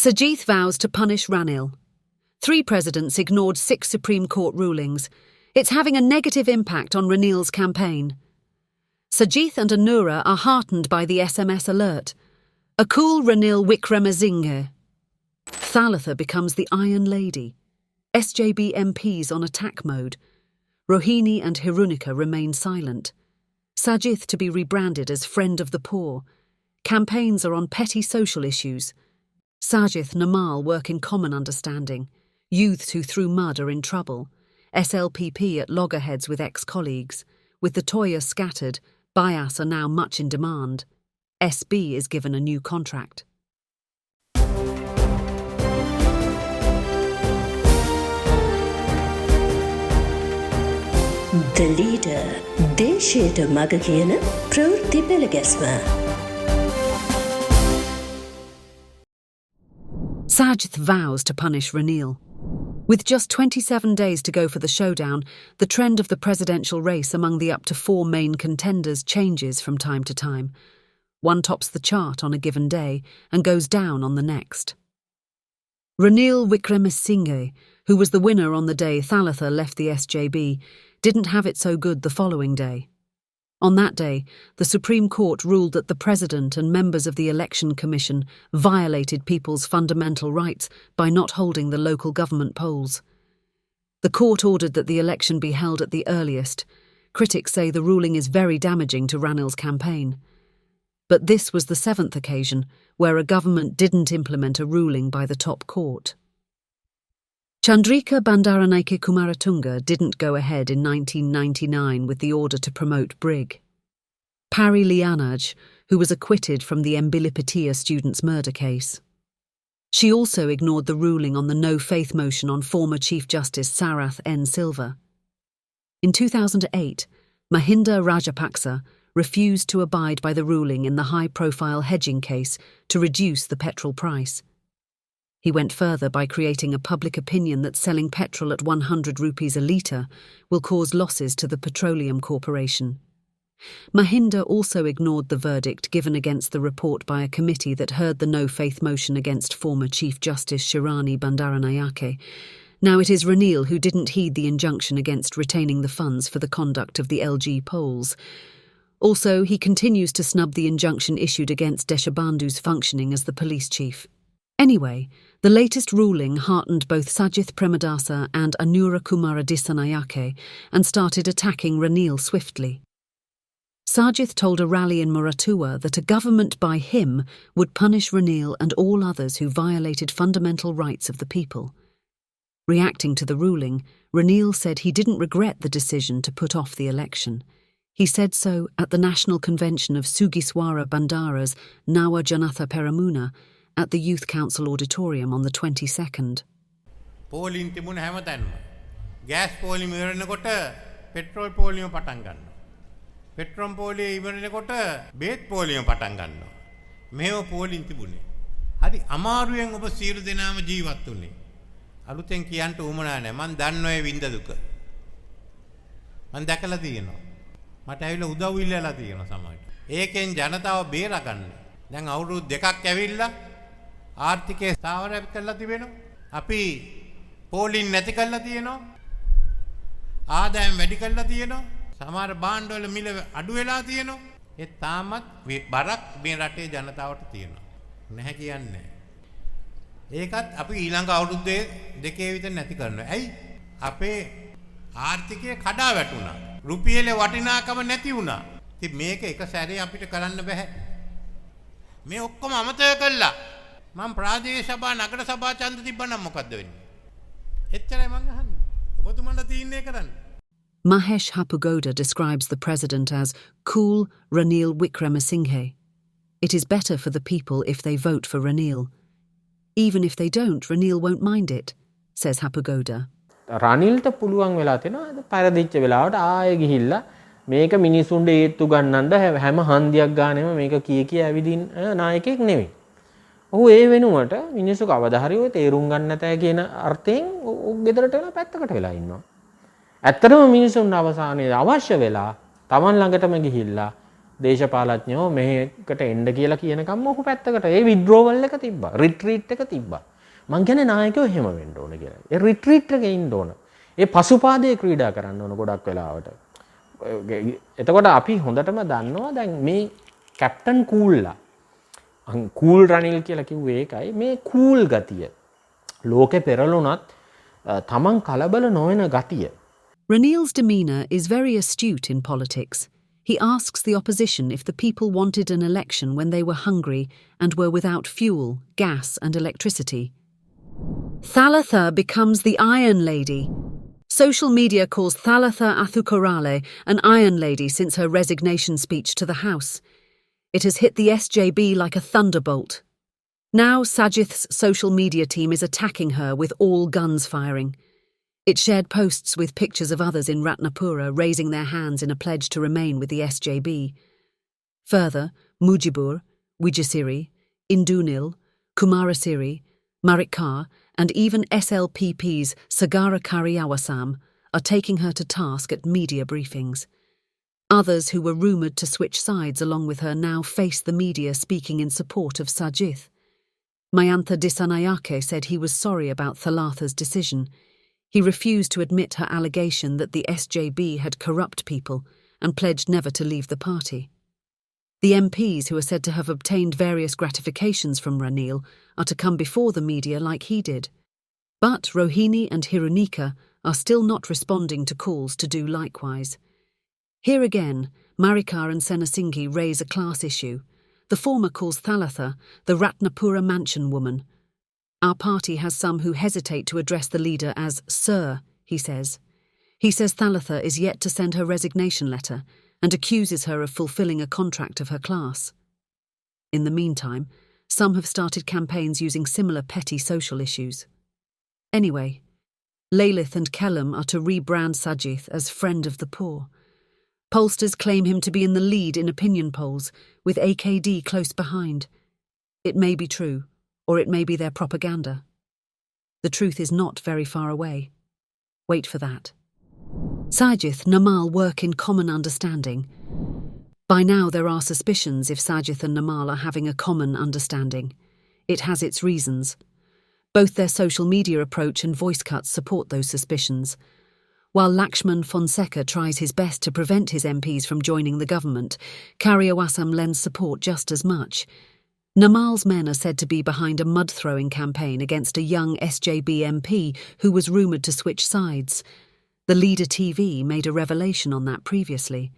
Sajith vows to punish Ranil. 3 presidents ignored 6 Supreme Court rulings. It's having a negative impact on Ranil's campaign. Sajith and Anura are heartened by the SMS alert. A cool Ranil Wickremesinghe. Thalitha becomes the Iron Lady. SJB MPs on attack mode. Rohini and Hirunika remain silent. Sajith to be rebranded as Friend of the Poor. Campaigns are on petty social issues. Sajith Namal work in common understanding. Youths who threw mud are in trouble. SLPP at loggerheads with ex-colleagues. With the Toya scattered, bias are now much in demand. SB is given a new contract. The Leader, දේශයට මග කියන ප්‍රවෘත්ති පෙළගැස්ම. Sajith vows to punish Ranil. With just 27 days to go for the showdown, the trend of the presidential race among the up to 4 main contenders changes from time to time. One tops the chart on a given day and goes down on the next. Ranil Wickremesinghe, who was the winner on the day Thalitha left the SJB, didn't have it so good the following day. On that day, the Supreme Court ruled that the President and members of the Election Commission violated people's fundamental rights by not holding the local government polls. The court ordered that the election be held at the earliest. Critics say the ruling is very damaging to Ranil's campaign. But this was the 7th occasion where a government didn't implement a ruling by the top court. Chandrika Bandaranaike Kumaratunga didn't go ahead in 1999 with the order to promote Brig. Pari Lianaj, who was acquitted from the Mbilipatia students' murder case. She also ignored the ruling on the no-faith motion on former Chief Justice Sarath N. Silva. In 2008, Mahinda Rajapaksa refused to abide by the ruling in the high-profile hedging case to reduce the petrol price. He went further by creating a public opinion that selling petrol at 100 rupees a litre will cause losses to the Petroleum Corporation. Mahinda also ignored the verdict given against the report by a committee that heard the no-faith motion against former Chief Justice Shirani Bandaranayake. Now it is Ranil who didn't heed the injunction against retaining the funds for the conduct of the LG polls. Also, he continues to snub the injunction issued against Deshabandhu's functioning as the police chief. Anyway, the latest ruling heartened both Sajith Premadasa and Anura Kumara Disanayake and started attacking Ranil swiftly. Sajith told a rally in Muratua that a government by him would punish Ranil and all others who violated fundamental rights of the people. Reacting to the ruling, Ranil said he didn't regret the decision to put off the election. He said so at the National Convention of Sugiswara Bandara's Nawa Janatha Peramuna at the Youth Council Auditorium on the 22nd. Polling තිබුණ හැමතැනම gas polling ඉවරනකොට petrol polling පටන් ගන්නවා. Petrol polling ඉවරනකොට බේත් polling පටන් ගන්නවා. මේව polling තිබුණේ. හරි අමාරුවෙන් ඔබ සියලු දෙනාම ජීවත් වුණේ. අලුතෙන් කියන්න උවමනා නැහැ. මං දන්නවා ඒ වින්ද දුක. මං දැකලා තියෙනවා. මට ඇවිල්ලා උදව් ඉල්ලලා තියෙනවා සමහරට. ඒකෙන් ජනතාව බේරා ගන්න. දැන් අවුරුදු 2ක් ඇවිල්ලා ආර්ථිකය ස්ථාවර කරලා තිබෙනවා. අපි පෝලින් නැති කරලා තියෙනවා. ආදායම් වැඩි කරලා තියෙනවා. සමහර භාණ්ඩවල මිල අඩු වෙලා තියෙනවා. ඒ තාමත් බරක් මේ රටේ ජනතාවට තියෙනවා. නැහැ කියන්නේ. ඒකත් අපි ඊළඟ අවුරුද්දේ දෙකේ විතර නැති කරනවා. ඇයි? අපේ ආර්ථිකය කඩා වැටුණා. රුපියලේ වටිනාකම නැති වුණා. ඉතින් මේක එක සැරේ අපිට කරන්න බෑ. මේ ඔක්කොම අමතක කළා. මම ප්‍රාදේශීය සභා නගර සභා ඡන්ද තිබ්බනම් මොකද්ද වෙන්නේ? එච්චරයි මං අහන්නේ. ඔබතුමන්ට තීරණය කරන්න. Mahesh Hapugoda describes the president as cool Ranil Wickremesinghe. It is better for the people if they vote for Ranil. Even if they don't, Ranil won't mind it, says Hapugoda. රනිල්ට පුළුවන් වෙලා තියෙනවා පරදිච්ච වෙලාවට ආයෙ ගිහිල්ලා මේක මිනිසුන්ට ඒත්තු ගන්නඳ හැම හන්දියක් ගානෙම මේක කිය ඇවිදින් නායකයෙක් නෙවෙයි. ඔහු ඒ වෙනුවට මිනිස්සු කවදා හරි ඔය තේරුම් ගන්න නැතයි කියන අර්ථයෙන් ගෙදරට වෙලා පැත්තකට වෙලා ඉන්නවා. ඇත්තටම මිනිසුන් අවසානයේ අවශ්‍ය වෙලා Taman ළඟටම ගිහිල්ලා දේශපාලඥයෝ මෙහෙකට එන්න කියලා කියනකම් ඔහු පැත්තකට ඒ විඩ්‍රෝවල් එක තිබ්බා. රිට්‍රීට් එක තිබ්බා. මං කියන්නේ නායකයෝ එහෙම වෙන්න ඕන කියලා. ඒ රිට්‍රීට් එකේ ඉන්න ඕන. ඒ පසුපාදයේ ක්‍රීඩා කරන්න ඕන ගොඩක් වෙලාවට. එතකොට අපි හොඳටම දන්නවා දැන් මේ කැප්ටන් කූල්ලා කූල් රනිල් කියලා කිව්වේ ඒකයි. මේ කූල් ගතිය ලෝකේ පෙරළුණත් තමන් කලබල නොවන ගතිය. Ranil's demeanour is very astute in politics. He asks the opposition if the people wanted an election when they were hungry and were without fuel, gas and electricity. Thalitha becomes the Iron Lady. Social media calls Thalitha Athukorale an Iron Lady since her resignation speech to the House. It has hit the SJB like a thunderbolt. Now Sajith's social media team is attacking her with all guns firing. It shared posts with pictures of others in Ratnapura raising their hands in a pledge to remain with the SJB. Further, Mujibur, Wijasiri, Indunil, Kumarasiri, Marikkar, and even SLPP's Sagara Kariyawasam are taking her to task at media briefings. Others who were rumoured to switch sides along with her now face the media speaking in support of Sajith. Mayantha Dissanayake said he was sorry about Thalitha's decision. He refused to admit her allegation that the SJB had corrupt people and pledged never to leave the party. The MPs who are said to have obtained various gratifications from Ranil are to come before the media like he did. But Rohini and Hirunika are still not responding to calls to do likewise. Here again, Marikkar and Senasinghe raise a class issue. The former calls Thalitha the Ratnapura mansion woman. Our party has some who hesitate to address the leader as Sir, he says. He says Thalitha is yet to send her resignation letter and accuses her of fulfilling a contract of her class. In the meantime, some have started campaigns using similar petty social issues. Anyway, Lalith and Kellam are to rebrand Sajith as friend of the poor. Pollsters claim him to be in the lead in opinion polls, with AKD close behind. It may be true, or it may be their propaganda. The truth is not very far away. Wait for that. Sajith, Namal work in common understanding. By now there are suspicions if Sajith and Namal are having a common understanding. It has its reasons. Both their social media approach and voice cuts support those suspicions. While Lakshman Fonseca tries his best to prevent his MPs from joining the government, Kariyawasam lends support just as much. Namal's men are said to be behind a mud-throwing campaign against a young SJB MP who was rumoured to switch sides. The Leader TV made a revelation on that previously.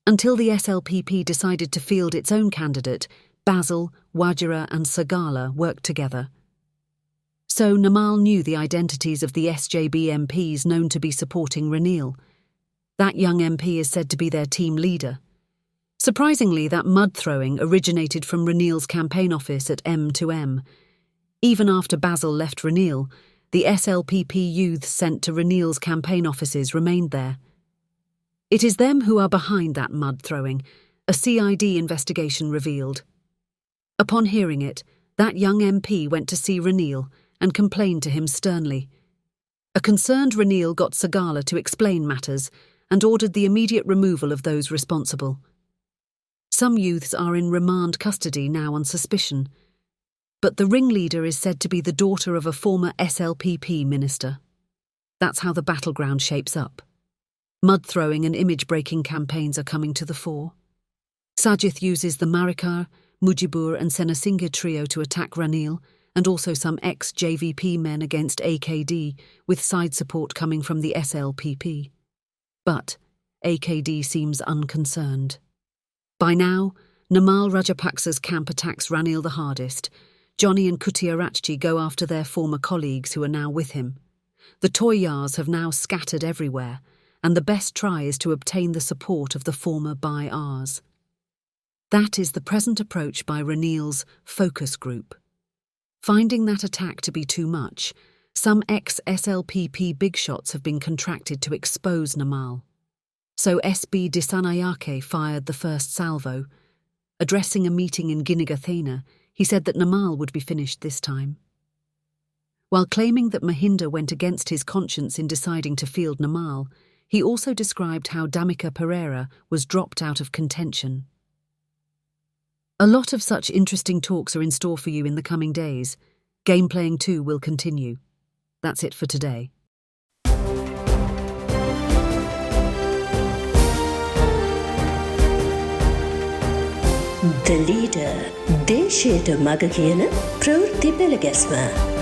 Until the SLPP decided to field its own candidate, Basil, Wajira and Sagala worked together. So Namal knew the identities of the SJB MPs known to be supporting Ranil. That young MP is said to be their team leader. Surprisingly, that mud-throwing originated from Ranil's campaign office at M2M. Even after Basil left Ranil, the SLPP youths sent to Ranil's campaign offices remained there. It is them who are behind that mud-throwing, a CID investigation revealed. Upon hearing it, that young MP went to see Ranil and complained to him sternly. A concerned Ranil got Sagala to explain matters and ordered the immediate removal of those responsible. Some youths are in remand custody now on suspicion, but the ringleader is said to be the daughter of a former SLPP minister. That's how the battleground shapes up. Mud-throwing and image-breaking campaigns are coming to the fore. Sajith uses the Marikkar, Mujibur and Senasinghe trio to attack Ranil, and also some ex-JVP men against AKD, with side support coming from the SLPP. But AKD seems unconcerned. By now, Namal Rajapaksa's camp attacks Ranil the hardest. Johnny and Kutiarachchi go after their former colleagues who are now with him. The Toyars have now scattered everywhere, and the best try is to obtain the support of the former Bai-Ars. That is the present approach by Ranil's focus group. Finding that attack to be too much, some ex-SLPP big shots have been contracted to expose Namal. So SB Dissanayake fired the first salvo. Addressing a meeting in Ginnigathena, he said that Namal would be finished this time. While claiming that Mahinda went against his conscience in deciding to field Namal, He also described how Damika Pereira was dropped out of contention. A lot of such interesting talks are in store for you in the coming days. Game playing 2 will continue. That's it for today. The Leader දේශයට මග කියන ප්‍රවෘත්ති පෙළ ගැස්ම